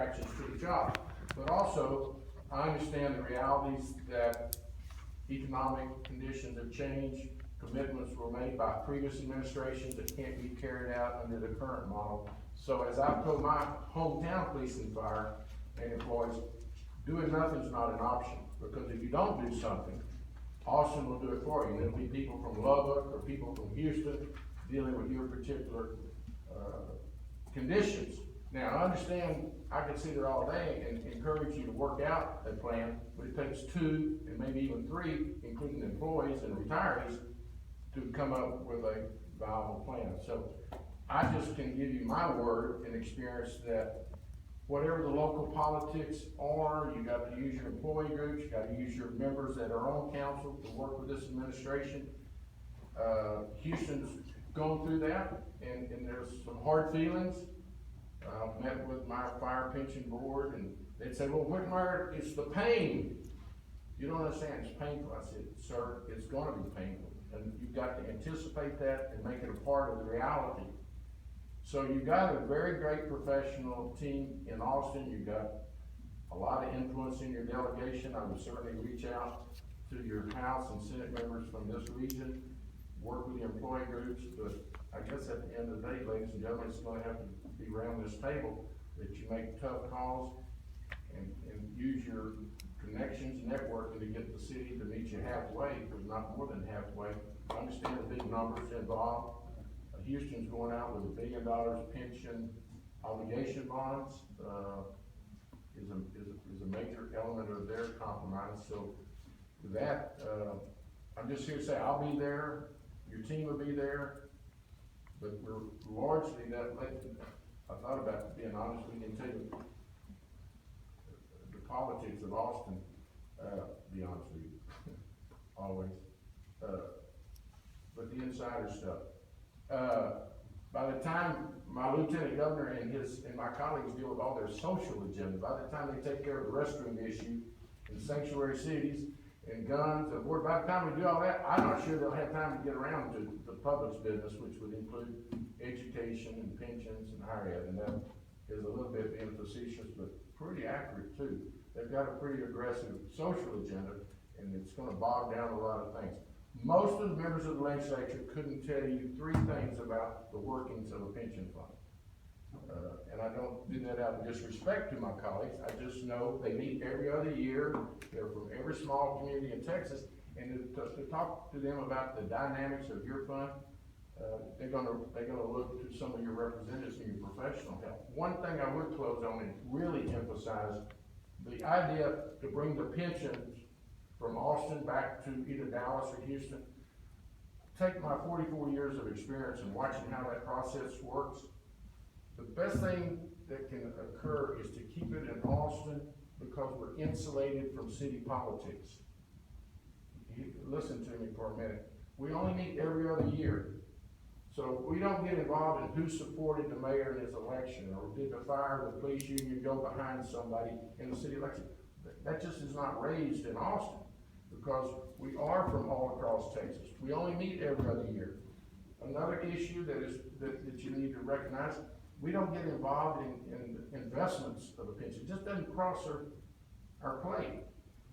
attractions to the job. But also, I understand the realities that economic conditions have changed, commitments were made by previous administrations that can't be carried out under the current model. So as I've told my hometown police and fire and employees, doing nothing is not an option, because if you don't do something, Austin will do it for you. There'll be people from Lubbock or people from Houston dealing with your particular conditions. Now, I understand, I could sit there all day and encourage you to work out a plan, but it takes 2 and maybe even 3, including employees and retirees, to come up with a viable plan. So I just can give you my word and experience that whatever the local politics are, you got to use your employee groups, you got to use your members that are on council to work with this administration. Houston's going through that, and there's some hard feelings. Met with my fire pension board, and they'd say, well, Whitmire, it's the pain. You don't understand, it's painful. I said, sir, it's gonna be painful, and you've got to anticipate that and make it a part of the reality. So you've got a very great professional team in Austin. You've got a lot of influence in your delegation. I would certainly reach out to your House and Senate members from this region, work with the employee groups, but I guess at the end of the day, ladies and gentlemen, it's gonna have to be around this table that you make tough calls and use your connections, networking to get the city to meet you halfway, if not more than halfway. I understand the big numbers involved. Houston's going out with $1 billion pension obligation bonds, is a major element of their compromise. So with that, I'm just here to say I'll be there, your team will be there, but we're largely I thought about being honest with you and tell you the politics of Austin, be honest with you, always, but the insider stuff. By the time my lieutenant governor and my colleagues deal with all their social agenda, by the time they take care of the restroom issue in sanctuary cities and guns and war, by the time we do all that, I'm not sure they'll have time to get around to the public's business, which would include education and pensions and higher ed, and that is a little bit being facetious, but pretty accurate too. They've got a pretty aggressive social agenda, and it's gonna bog down a lot of things. Most of the members of the legislature couldn't tell you 3 things about the workings of a pension fund. And I don't do that out of disrespect to my colleagues. I just know they meet every other year. They're from every small community in Texas, and to talk to them about the dynamics of your fund, they're gonna look to some of your representatives in your professional help. One thing I would close on and really emphasize, the idea to bring the pensions from Austin back to either Dallas or Houston. Take my 44 years of experience in watching how that process works. The best thing that can occur is to keep it in Austin because we're insulated from city politics. Listen to me for a minute. We only meet every other year. So we don't get involved in who supported the mayor in his election, or did the fire or the police union go behind somebody in the city election. That just is not raised in Austin, because we are from all across Texas. We only meet every other year. Another issue that you need to recognize, we don't get involved in investments of a pension. It just doesn't cross our plate.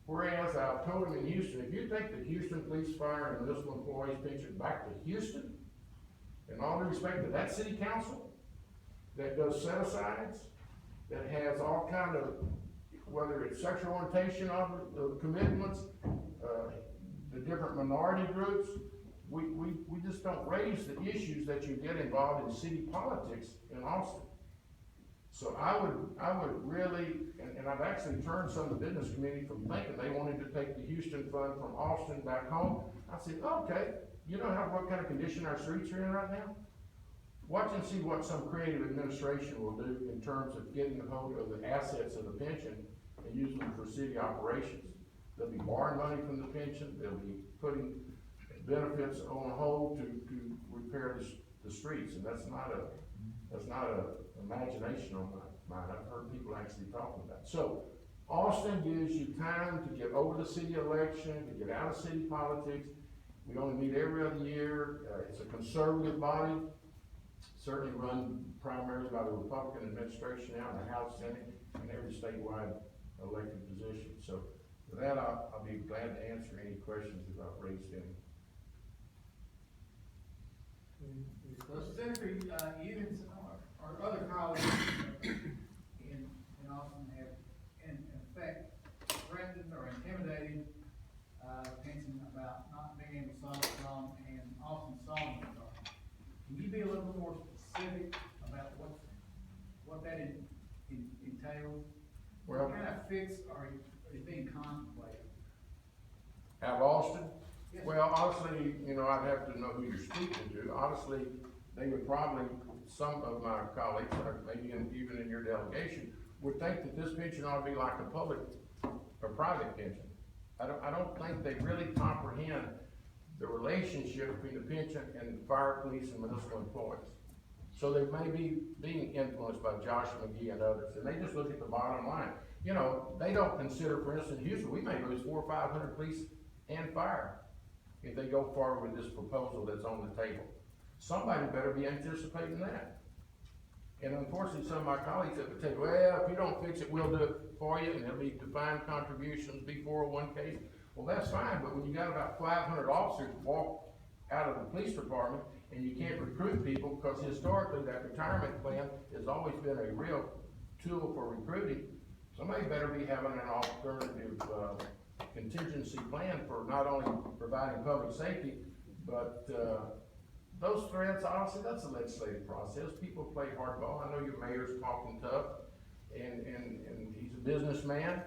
Whereas I've told them in Houston, if you take the Houston police, fire, and municipal employees pension back to Houston, in all due respect to that city council that does set-asides, that has all kind of, whether it's sexual orientation commitments, the different minority groups, we just don't raise the issues that you get involved in city politics in Austin. So I would really, and I've actually turned some of the business community from thinking they wanted to take the Houston fund from Austin back home. I said, okay, you know what kind of condition our streets are in right now? Watch and see what some creative administration will do in terms of getting a hold of the assets of the pension and using them for city operations. They'll be borrowing money from the pension. They'll be putting benefits on hold to repair the streets, and that's not a imagination on my mind. I've heard people actually talking about it. So Austin gives you time to get over the city election, to get out of city politics. We only meet every other year. It's a conservative body. certainly run primarily by the Republican administration now in the House, Senate, and every statewide elected position. So with that, I'll be glad to answer any questions if I've raised any. Well, Senator, you and our other colleagues in Austin have in effect threatened or intimidated Penson about not being able to solve the problem and Austin solving the problem. Can you be a little more specific about what that entails? Well, What kind of fix is being contemplated? out of Austin? Yes. Well, obviously, I'd have to know who you're speaking to. Obviously, they would probably, some of my colleagues, or maybe even in your delegation, would think that this pension ought to be like a public or private pension. I don't think they really comprehend the relationship between the pension and fire, police, and municipal employees. So they may be being influenced by Josh McGee and others, and they just look at the bottom line. They don't consider, for instance, Houston, we may lose 400 or 500 police and fire if they go forward with this proposal that's on the table. Somebody better be anticipating that. And unfortunately, some of my colleagues have tell you, well, if you don't fix it, we'll do it for you, and it'll be defined contributions, be 401k. Well, that's fine, but when you got about 500 officers walk out of the police department, and you can't recruit people, because historically, that retirement plan has always been a real tool for recruiting, somebody better be having an alternative, contingency plan for not only providing public safety, but, those threats, honestly, that's a legislative process. People play hardball. I know your mayor's talking tough, and he's a businessman,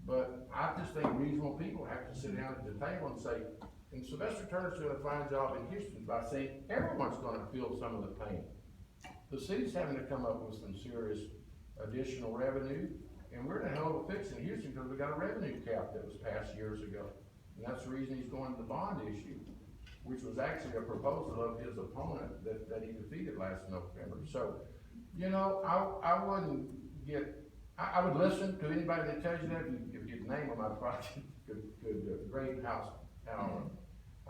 but I just think reasonable people have to sit down at the table and say, and Sylvester Turner's doing a fine job in Houston by saying everyone's gonna feel some of the pain. The city's having to come up with some serious additional revenue, and we're in a hell of a fix in Houston because we got a revenue cap that was passed years ago. And that's the reason he's going to the bond issue, which was actually a proposal of his opponent that he defeated last November. So, I wouldn't I would listen to anybody that tells you that. If you'd name them, I probably could grade how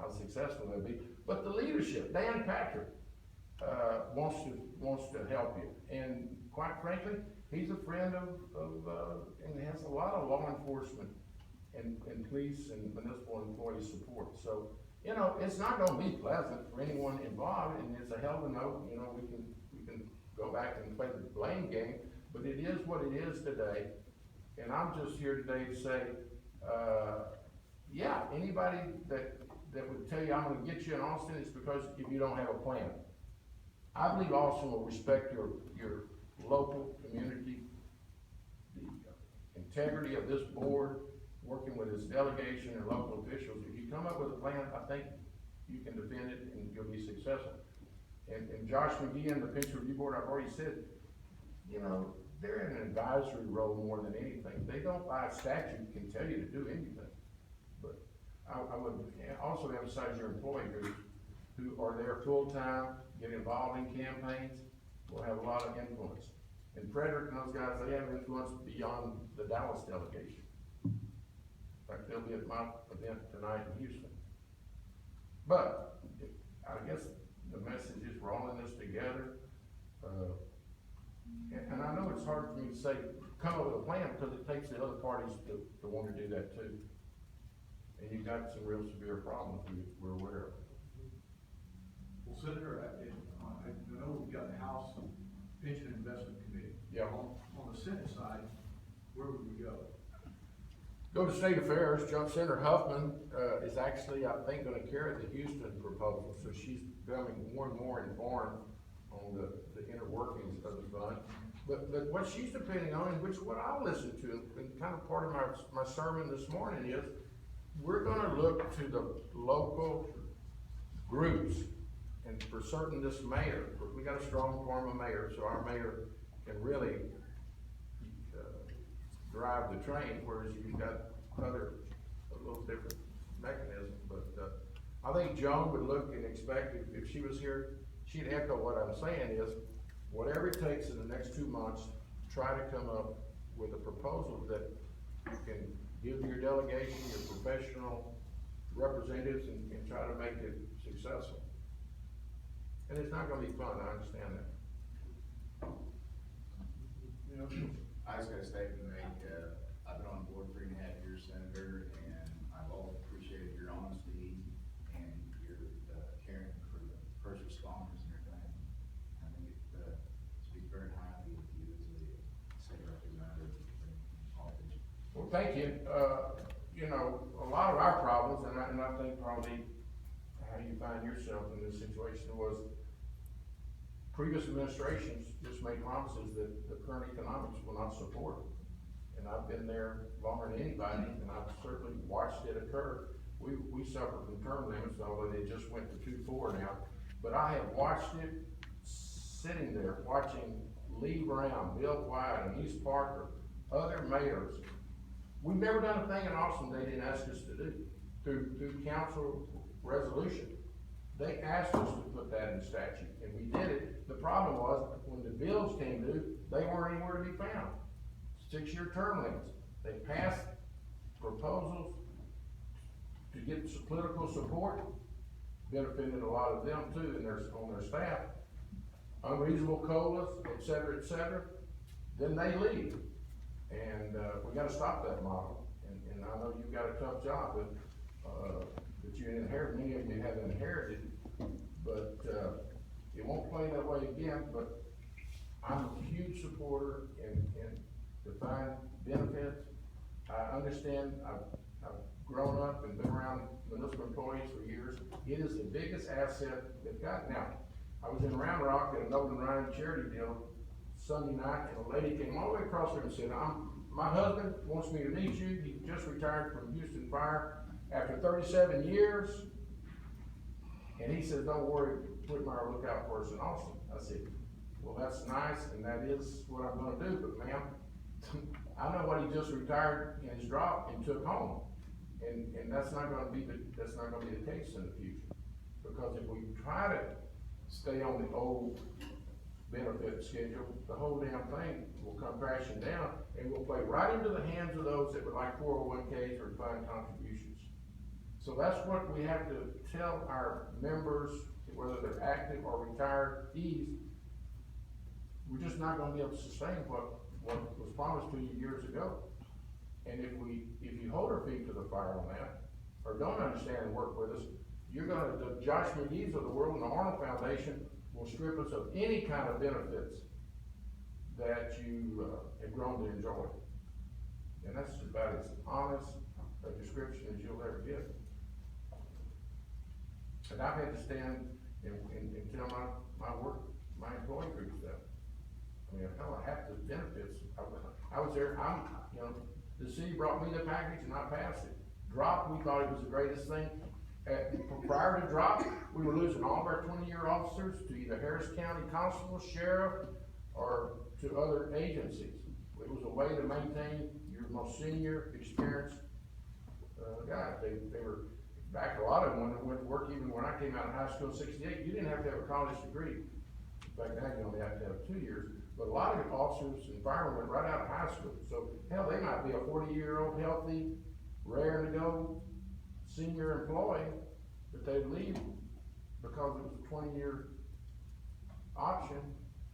successful they'll be. But the leadership, Dan Patrick, wants to help you. And quite frankly, he's a friend of and has a lot of law enforcement and police and municipal employee support. So, it's not gonna be pleasant for anyone involved, and it's a hell of a note. We can go back and play the blame game, but it is what it is today. And I'm just here today to say, yeah, anybody that would tell you I'm gonna get you in Austin, it's because if you don't have a plan. I believe Austin will respect your local community, the integrity of this board, working with its delegation and local officials. If you come up with a plan, I think you can defend it and you'll be successful. And Josh McGee and the Pension Review Board, I've already said, they're in an advisory role more than anything. They don't, by statute, can tell you to do anything. But I would also emphasize your employee groups who are there full-time, get involved in campaigns, will have a lot of influence. And Frederick and those guys, they have influence beyond the Dallas delegation. In fact, they'll be at my event tonight in Houston. But I guess the message is we're all in this together. And I know it's hard for me to say, come up with a plan, because it takes the other parties to want to do that too. And you've got some real severe problems we're aware of. Well, Senator, I know we've got the House Pension Investment Committee. Yeah. On the Senate side, where would we go? Go to State Affairs. Senator Huffman is actually, I think, going to carry the Houston proposal. So she's becoming more and more informed on the inner workings of the fund. But what she's depending on, and which what I'll listen to, and kind of part of my sermon this morning is, we're going to look to the local groups, and for certain this mayor, we got a strong form of mayor, so our mayor can really drive the train, whereas you've got a little different mechanism. But I think Joan would look and expect, if she was here, she'd echo what I'm saying is, whatever it takes in the next 2 months, try to come up with a proposal that you can give to your delegation, your professional representatives, and try to make it successful. And it's not gonna be fun, I understand that. I just got a statement to make, I've been on the board 3.5 years, Senator, and I've always appreciated your honesty and your, caring for the first responders and everything. I think it, speaks very highly of you as a state representative and politician. Well, thank you. You know, a lot of our problems, and I think probably how you find yourself in this situation was previous administrations just made promises that the current economics will not support. And I've been there longer than anybody, and I've certainly watched it occur. We suffer from term limits, although they just went to 2-4 now. But I have watched it sitting there, watching Lee Brown, Bill White, and East Parker, other mayors. We've never done a thing in Austin they didn't ask us to do, through council resolution. They asked us to put that in statute, and we did it. The problem was, when the bills came due, they weren't anywhere to be found. 6-year term limits. They passed proposals to get some political support, benefited a lot of them too, and on their staff. Unreasonable COLAs, et cetera, then they leave. And, we gotta stop that model. And I know you've got a tough job, that you inherit, many of you have inherited, but, it won't play that way again. But I'm a huge supporter in defined benefits. I understand, I've grown up and been around municipal employees for years. It is the biggest asset they've got. Now, I was in Round Rock at a Nolan Ryan charity deal Sunday night, and a lady came all the way across there and said, my husband wants me to meet you. He just retired from Houston Fire after 37 years. And he says, don't worry, Whitmire, look out for us in Austin. I said, well, that's nice, and that is what I'm gonna do, but ma'am, I know what he just retired in his drop and took home. And that's not gonna be the case in the future. Because if we try to stay on the old benefit schedule, the whole damn thing will come crashing down, and will play right into the hands of those that would like 401ks or defined contributions. So that's what we have to tell our members, whether they're active or retirees. We're just not gonna be able to sustain what was promised to you years ago. And if you hold our feet to the fire on that, or don't understand and work with us, the Josh McGee's of the world and the Arnold Foundation will strip us of any kind of benefits that you have grown to enjoy. And that's about as honest a description as you'll ever get. And I've had to stand and tell my employee group stuff. I mean, hell, half the benefits, I was there, the city brought me the package and I passed it. Drop, we thought it was the greatest thing. Prior to drop, we were losing all of our 20-year officers to either Harris County Constable, Sheriff, or to other agencies. It was a way to maintain your most senior, experienced guys. They were, back a lot of them went to work, even when I came out of high school in '68, you didn't have to have a college degree. Back then, you only have to have 2 years. But a lot of the officers and firemen went right out of high school. So, hell, they might be a 40-year-old, healthy, raring to go senior employee, but they'd leave because it was a 20-year option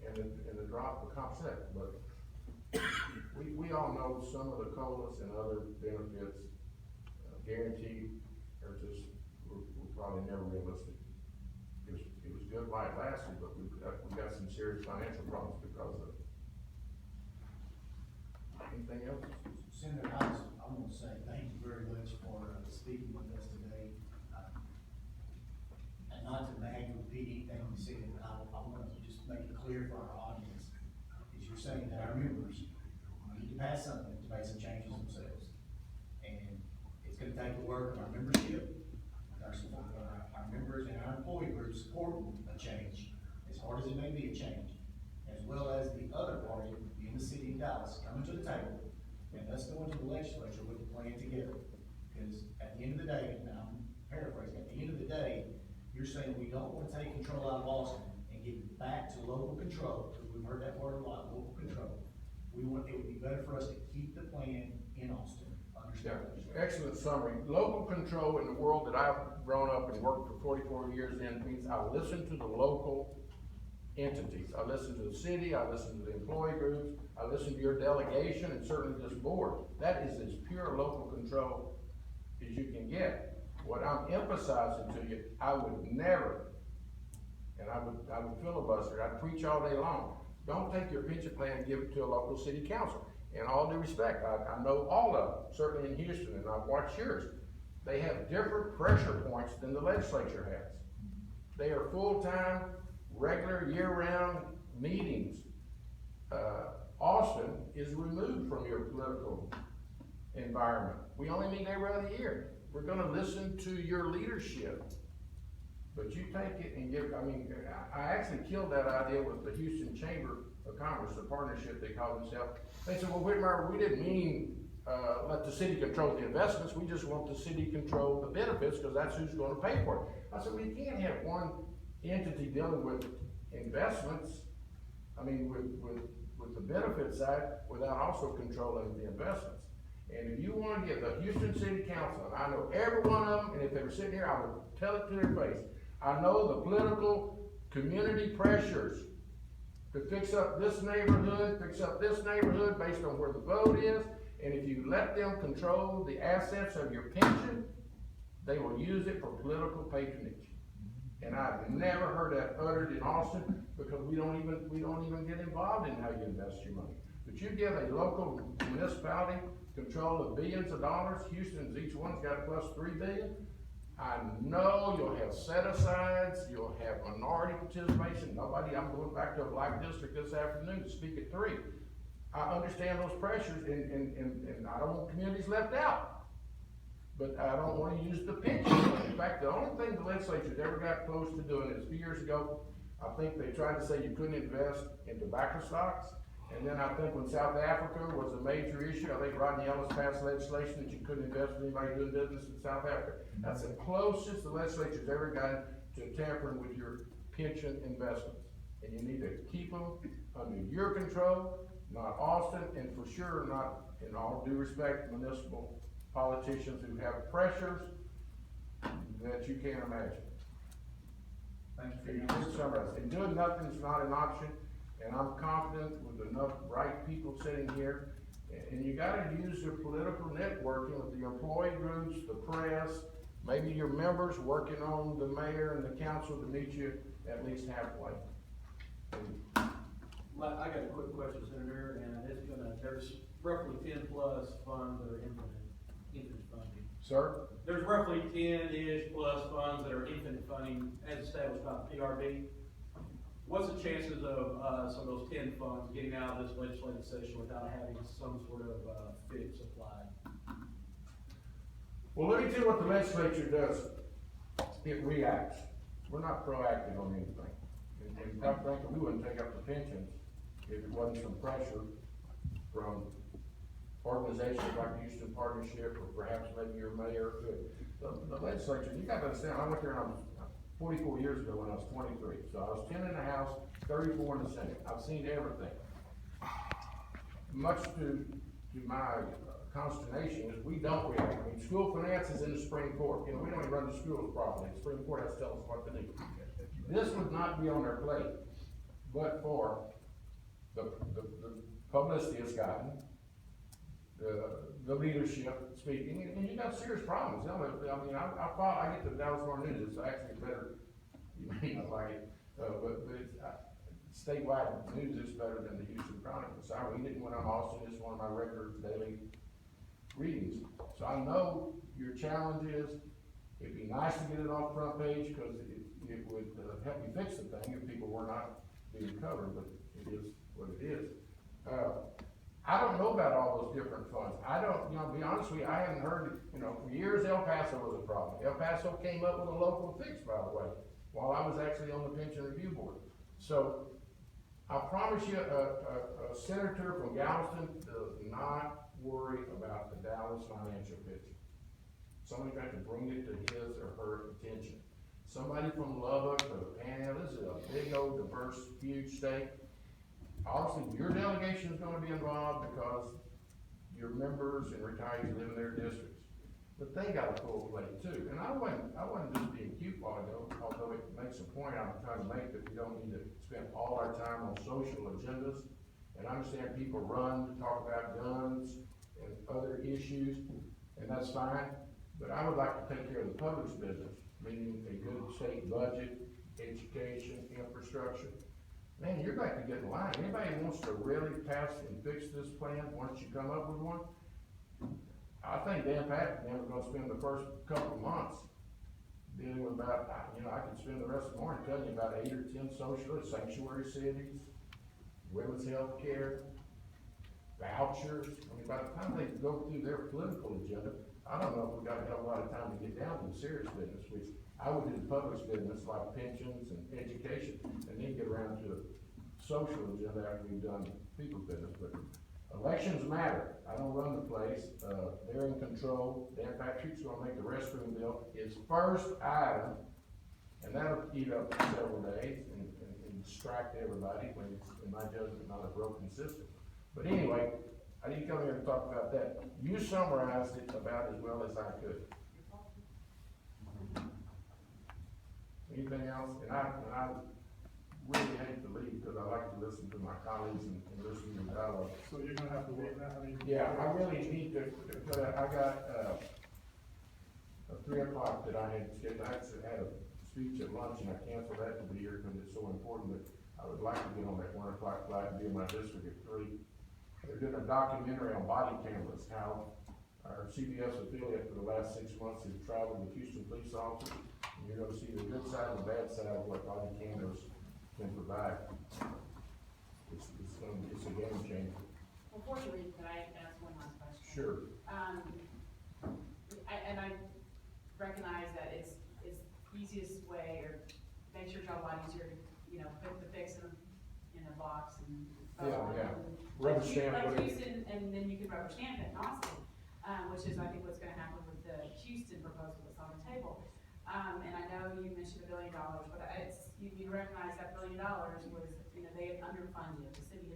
and the drop would compensate. But we all know some of the COLAs and other benefits guaranteed are just, were probably never realistic. It was good while it lasted, but we got some serious financial problems because of it. Anything else? Senator, I want to say thank you very much for speaking with us today. And not to mag or repeat anything you said, but I want to just make it clear for our audience, is you're saying that our members need to pass something to make some changes themselves. And it's going to take the work of our membership, our members and our employee groups supporting a change, as hard as it may be a change, as well as the other party in the city of Dallas coming to the table and us going to the legislature with a plan together. Because at the end of the day, and I'm paraphrasing, at the end of the day, you're saying we don't want to take control out of Austin and give it back to local control, because we've heard that word a lot, local control. It would be better for us to keep the plan in Austin, under understand. Excellent summary. Local control in the world that I've grown up and worked for 44 years in means I listen to the local entities. I listen to the city, I listen to the employee groups, I listen to your delegation, and certainly this board. That is as pure local control as you can get. What I'm emphasizing to you, I would never, and I would filibuster, I'd preach all day long. Don't take your pension plan and give it to a local city council. In all due respect, I know all of them, certainly in Houston, and I've watched yours. They have different pressure points than the legislature has. They are full-time, regular, year-round meetings. Austin is removed from your political environment. We only meet every other year. We're gonna listen to your leadership. But you take it and give, I actually killed that idea with the Houston Chamber of Commerce, the partnership they call themselves. They said, well, Whitmire, we didn't mean, let the city control the investments, we just want the city control the benefits, because that's who's gonna pay for it. I said, we can't have one entity dealing with investments, with the benefit side, without also controlling the investments. And if you wanna get the Houston City Council, and I know every one of them, and if they were sitting here, I would tell it to their face. I know the political community pressures to fix up this neighborhood based on where the vote is, and if you let them control the assets of your pension, they will use it for political patronage. And I've never heard that uttered in Austin, because we don't even get involved in how you invest your money. But you give a local municipality control of billions of dollars, Houston's, each one's got plus $3 billion. I know you'll have set-asides, you'll have minority participation. I'm going back to a black district this afternoon to speak at 3. I understand those pressures, and I don't want communities left out. But I don't want to use the pension fund. In fact, the only thing the legislature's ever got close to doing is a few years ago, I think they tried to say you couldn't invest in tobacco stocks. And then I think when South Africa was a major issue, I think Rodney Ellis passed legislation that you couldn't invest in anybody doing business in South Africa. That's the closest the legislature's ever gotten to tampering with your pension investments. And you need to keep them under your control, not Austin, and for sure not, in all due respect, municipal politicians who have pressures that you can't imagine. Thank you for You your did answer. summarize, and doing nothing is not an option, and I'm confident with enough bright people sitting here, and you gotta use your political networking with the employee groups, the press, maybe your members working on the mayor and the council to meet you at least halfway. Well, I got a quick question, Senator, and there's roughly 10 plus funds that are infinite funding. Sir? There's roughly 10-ish plus funds that are infinite funding as established by the PRB. What's the chances of some of those 10 funds getting out of this legislative session without having some sort of fix applied? Well, let me tell you what the legislature does. It reacts. We're not proactive on anything. And quite frankly, we wouldn't take up the pensions if it wasn't some pressure from organizations like Houston Partnership, or perhaps maybe your mayor could. The legislature, you gotta understand, I went there and I was 44 years ago when I was 23. So I was 10 in the House, 34 in the Senate. I've seen everything. Much to my consternation is we don't react. School finance is in the Supreme Court. We don't even run the schools properly. The Supreme Court has to tell us what to do. This would not be on their plate, but for the publicity it's gotten, the leadership speaking, and you got serious problems. I get the Dallas Morning News, it's actually better, you may not like it, but it's, statewide news is better than the Houston Chronicle. So I read it when I'm in Austin, it's one of my regular daily readings. So I know your challenge is, it'd be nice to get it off the front page, because it would help you fix the thing if people were not being covered, but it is what it is. I don't know about all those different funds. I don't, to be honest with you, I haven't heard, for years El Paso was a problem. El Paso came up with a local fix, by the way, while I was actually on the Pension Review Board. So, I promise you, a senator from Galveston does not worry about the Dallas financial picture. Somebody's got to bring it to his or her attention. Somebody from Lubbock or the Panhandle, this is a big old diverse, huge state. Obviously, your delegation is gonna be involved because your members and retirees live in their districts. But they got a full plate too, and I wasn't just being cute while ago, although it makes a point I'm trying to make that we don't need to spend all our time on social agendas. And I understand people run to talk about guns and other issues, and that's fine, but I would like to take care of the public's business, meaning a good state budget, education, infrastructure. Man, you're about to get in line. Anybody who wants to really pass and fix this plan, once you come up with one, I think Dan Pat and them are gonna spend the first couple of months dealing with about, I could spend the rest of the morning telling you about 8 or 10 socialist sanctuary cities, women's health care, vouchers. I mean, by the time they go through their political agenda, I don't know if we've got a hell of a lot of time to get down to the serious business, which I would do the public's business like pensions and education, and then get around to the social agenda after we've done people's business. But elections matter. I don't run the place. They're in control. Dan Patrick's gonna make the restroom bill his first item, and that'll eat up several days and distract everybody when it's, in my judgment, not a broken system. But anyway, I didn't come here to talk about that. You summarized it about as well as I could. Anything else? And I really hate to leave because I like to listen to my colleagues and listen to the dialogue. So you're gonna have to wait now, I mean. Yeah, I really need to, I got, a 3 o'clock that I had scheduled. I actually had a speech at lunch and I canceled that to be here because it's so important, but I would like to get on that 1 o'clock flight and be in my district at 3. They're doing a documentary on body cameras, how our CBS affiliate for the last 6 months has traveled with Houston police officers. And you're gonna see the good side and the bad side of what body cameras can provide. It's a game changer. Before you leave, can I ask one last question? Sure. I recognize that it's easiest way, or makes your job a lot easier to, put the fix in a box and. Yeah. Rubber stamp Like it. Houston, and then you can rubber stamp it in Austin, which is, I think, what's gonna happen with the Houston proposal that's on the table. And I know you mentioned $1 billion, but you recognize that $1 billion was, they had underfunded, the city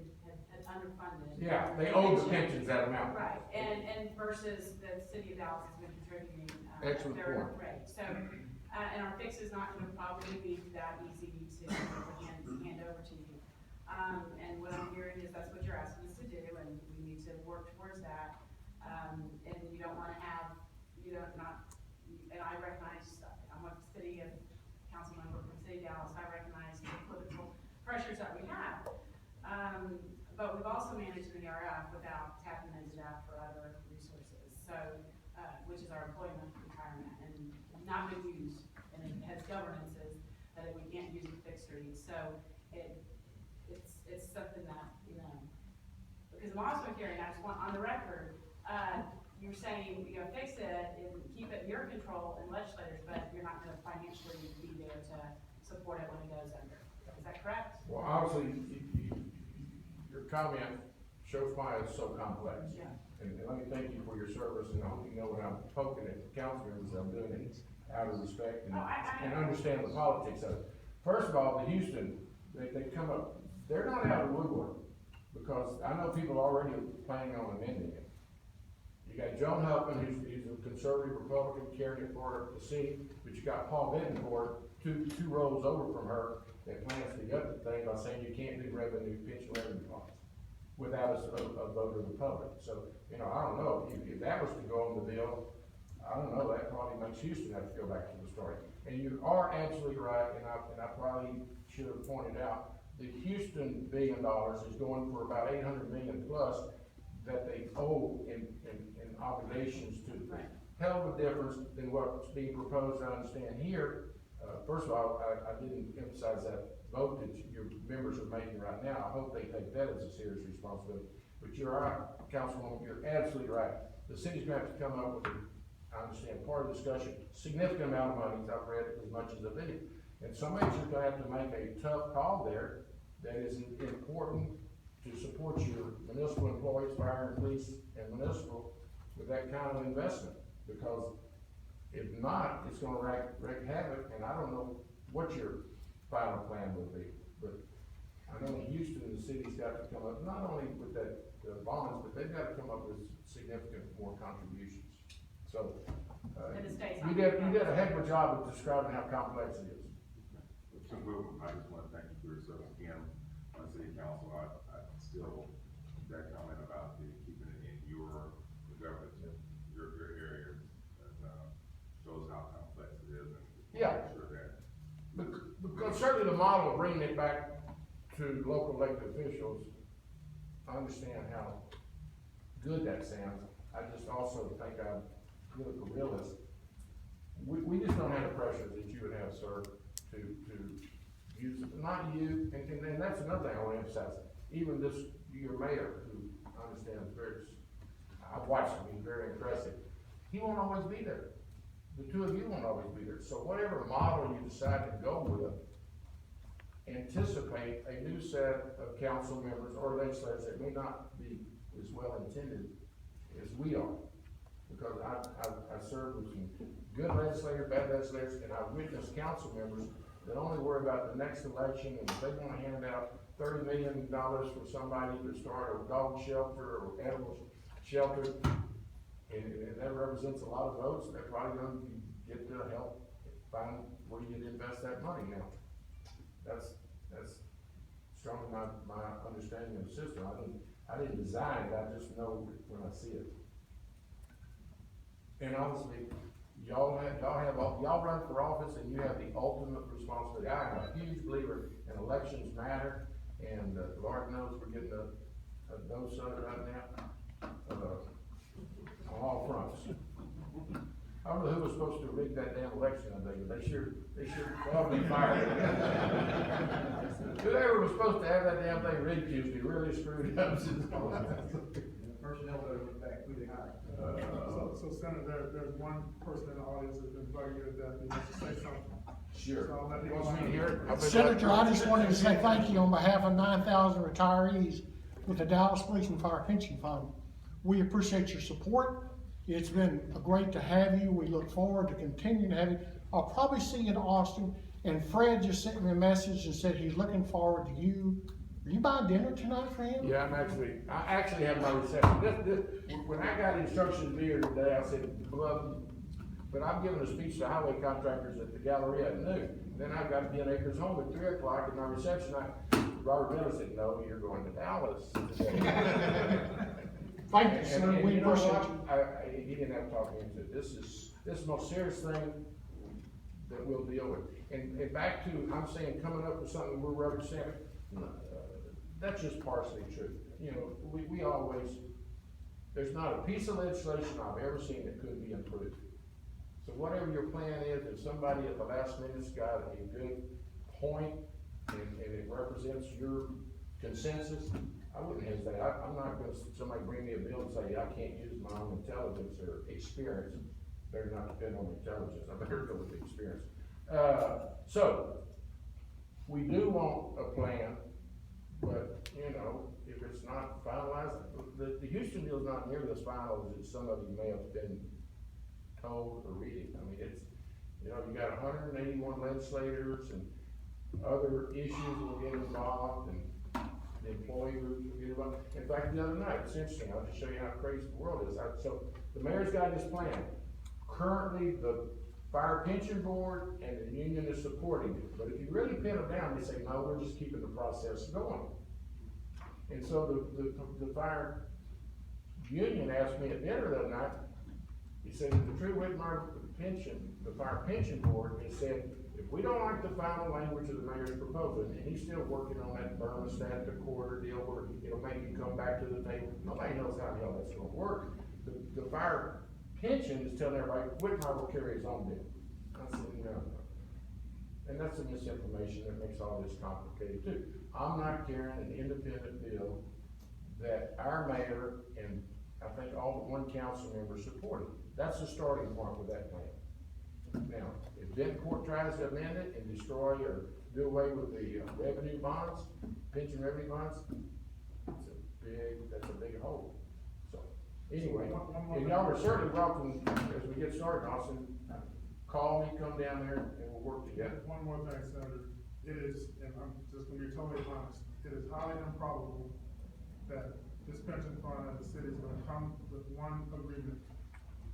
had underfunded. Yeah, they owe the pensions that amount. Right, and versus the city of Dallas has been contributing, Excellent their point. rate, so, and our fix is not gonna probably be that easy to hand over to you. And what I'm hearing is that's what you're asking us to do, and we need to work towards that. And you don't wanna have, and I recognize, I'm a city of council member from the city of Dallas, I recognize the political pressures that we have. But we've also managed an ERF without tapping into that for other resources, so, which is our employment retirement, and not been used, and it has governances that we can't use to fix streets, so it's something that, because I'm also hearing, I just want on the record, you're saying you're gonna fix it and keep it in your control and legislators, but you're not gonna financially be there to support it when it goes under. Is that correct? Well, obviously, your comment shows why it's so complex. Yeah. And let me thank you for your service, and I hope you know when I'm poking at the council members, I'm doing it out of respect and, Oh, I and understand the politics of it. First of all, the Houston, they come up, they're not out of the woodwork, because I know people already are planning on amending it. You got Joan Huffman, who's a conservative Republican, carrying it for the city, but you got Paul Bettencourt, two rows over from her, that plans to gut the thing by saying you can't do pension revenue bonds without a vote of the public. So, I don't know, if that was to go on the bill, I don't know, that probably makes Houston have to go back to the start. And you are absolutely right, and I probably should have pointed out, the Houston $1 billion is going for about 800 million plus that they owe in obligations to. Right. Hell of a difference than what's being proposed, I understand here. First of all, I didn't emphasize that vote that your members are making right now. I hope they take that as a serious responsibility. But you're right, Councilwoman, you're absolutely right. The city's gonna have to come up with, I understand, part of the discussion, significant amount of money, I've read as much as a billion. And somebody's just gonna have to make a tough call there that is important to support your municipal employees, fire and police and municipal with that kind of investment. Because if not, it's gonna wreak havoc, and I don't know what your final plan will be. But I know in Houston, the city's got to come up, not only with that the bonds, but they've gotta come up with significant more contributions. So, And the state's you not- did a heck of a job of describing how complex it is. Mr. Wilson, I just wanna thank you for your service again on city council. I still, that comment about keeping it in your government, your area, shows how complex it is, and Yeah. make sure that. Because certainly the model of bringing it back to local elected officials, I understand how good that sounds. I just also think I'm a political realist. We just don't have the pressure that you would have, sir, to use it, not you, and that's another thing I want to emphasize. Even your mayor, who I understand is I've watched him, he's very impressive. He won't always be there. The two of you won't always be there. So whatever model you decide to go with, anticipate a new set of council members or legislators that may not be as well intended as we are. Because I served with some good legislators, bad legislators, and I've witnessed council members that only worry about the next election, and if they wanna hand out $30 million for somebody to start a dog shelter or animal shelter, and that represents a lot of votes, they're probably gonna get to help find where you invest that money now. That's strongly my understanding of the system. I didn't design it, I just know when I see it. And honestly, y'all run for office and you have the ultimate responsibility. I am a huge believer in elections matter, and Lord knows we're getting a dose of it right now, on all fronts. I don't know who was supposed to rig that damn election today, but they sure called me fired. Whoever was supposed to have that damn thing rigged Tuesday really screwed up. Personnel that went back, who they hired. So Senator, there's one person in the audience that's been very good at that, he wants to say something. Sure. So I'll let He him wants me to know. hear it? I've been- Senator, I just wanted to say thank you on behalf of 9,000 retirees with the Dallas Police and Fire Pension Fund. We appreciate your support. It's been great to have you. We look forward to continuing to have you. I'll probably see you in Austin. And Fred just sent me a message and said he's looking forward to you. Are you buying dinner tonight for him? Yeah, I actually have my reception. When I got instructions to be here today, I said, well, but I'm giving a speech to highway contractors at the Galleria at noon. Then I've got to be in Acres Home at 3 o'clock, and my reception, Robert Miller said, no, you're going to Dallas today. Thank you, sir. And We you know appreciate what? you. He didn't have to talk me into it. This is the most serious thing that we'll deal with. And back to, I'm saying, coming up with something we're representing, that's just partially true. You know, we always, there's not a piece of legislation I've ever seen that could be improved. So whatever your plan is, if somebody at the last minute's got a good point and it represents your consensus, I wouldn't hesitate. I'm not gonna, somebody bring me a bill and say, I can't use my own intelligence or experience. Better not depend on intelligence, I better go with the experience. So, we do want a plan, but, you know, if it's not finalized, the Houston deal is not nearly as final as some of you may have been told or reading. I mean, it's, you know, you got 181 legislators and other issues will get involved, and the employee groups will get involved. In fact, the other night, it's interesting, I'll just show you how crazy the world is. So, the mayor's got his plan. Currently, the Fire Pension Board and the union is supporting it, but if you really pin them down, they say, no, we're just keeping the process going. And so the fire union asked me at dinner that night, he said, the Drew Whitmire pension, the Fire Pension Board has said, if we don't like the final language of the mayor's proposal, and he's still working on that thermostat, the quarter deal, where it'll make him come back to the table, nobody knows how the hell that's gonna work. The fire pension is telling everybody, Whitmire will carry his own bill. I said, no. And that's the misinformation that makes all this complicated too. I'm not carrying an independent bill that our mayor and I think all but one council member supported. That's the starting point with that plan. Now, if Bencourt tries to amend it and destroy or do away with the revenue bonds, pension revenue bonds, that's a big hole. So, anyway, and y'all are certainly welcome as we get started, Austin. Call me, come down there, and we'll work together. One more thing, Senator, it is, and I'm just gonna be totally honest, it is highly improbable that this pension fund and the city is gonna come with one agreement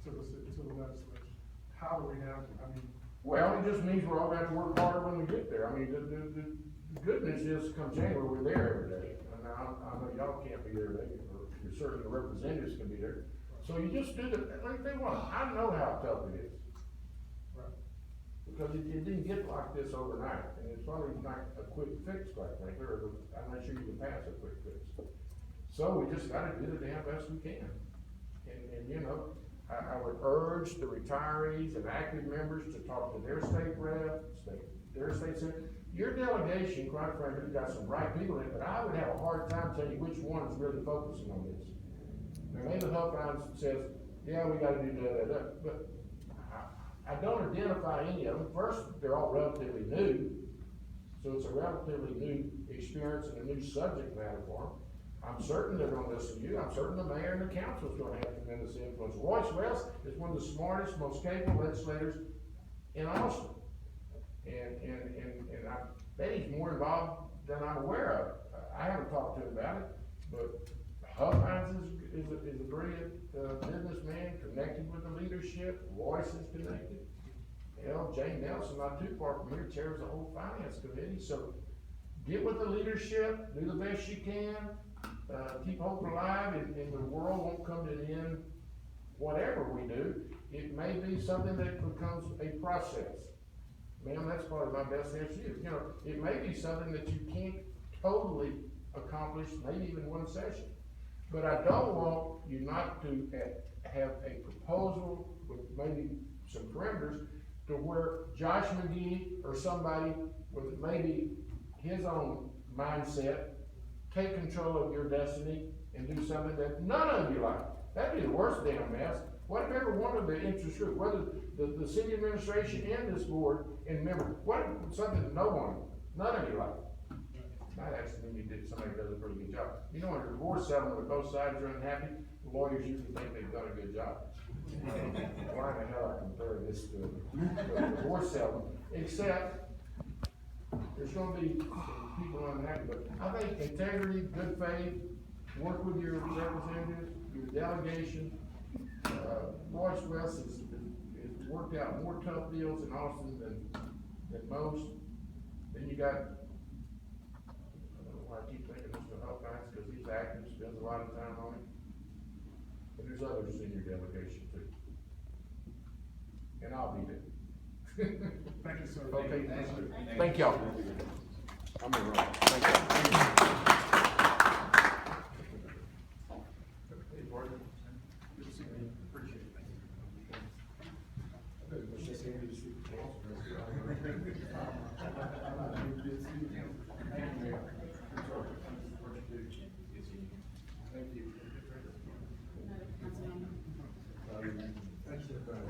to the legislature. How do we have, I mean, Well, it just means we're all gonna have to work harder when we get there. I mean, the good news is come January, we're there every day. And I know y'all can't be there every day, or certainly the representatives can be there. So you just do like they want. I know how tough it is. right, Because it didn't get like this overnight, and it's probably not a quick fix, quite frankly, or I'm not sure you can pass a quick fix. So we just gotta do the damn best we can. And you know, I would urge the retirees and active members to talk to their state rep, their state senator. Your delegation, quite frankly, has got some bright people in it, but I would have a hard time telling you which one is really focusing on this. Now, maybe the Health Lines says, yeah, we gotta do that, but I don't identify any of them. First, they're all relatively new, so it's a relatively new experience and a new subject matter for them. I'm certain they're gonna listen to you. I'm certain the mayor and the council is gonna have tremendous influence. Royce West is one of the smartest, most capable legislators in Austin. And I bet he's more involved than I'm aware of. I haven't talked to him about it, but Huff Hines is a brilliant, businessman, connected with the leadership. Royce is connected. Hell, Jane Nelson, not too far from here, chairs the whole finance committee. So get with the leadership, do the best you can, keep hope alive, and the world won't come to an end, whatever we do. It may be something that becomes a process. Ma'am, that's probably my best answer to you. You know, it may be something that you can't totally accomplish, maybe even one session. But I don't want you not to have a proposal with maybe some parameters to where Josh McGee or somebody with maybe his own mindset take control of your destiny and do something that none of you like. That'd be the worst damn mess. What if every one of the interest groups, whether the city administration and this board, and remember, what if something that none of you like? Might actually mean somebody does a pretty good job. You know, in a divorce settlement, if both sides are unhappy, the lawyers usually think they've done a good job. Why in the hell I compare this to a divorce settlement? Except, there's gonna be people unhappy, but I think integrity, good faith, work with your representatives, your delegation. Royce West has worked out more tough deals in Austin than most. Then you got, I don't know why I keep thinking Mr. Huffines, because he's active, spends a lot of time on it. And there's others in your delegation too. And I'll be there. thank you, sir. Okay, thank y'all. I'm gonna run. Thank you. Hey, Gordon.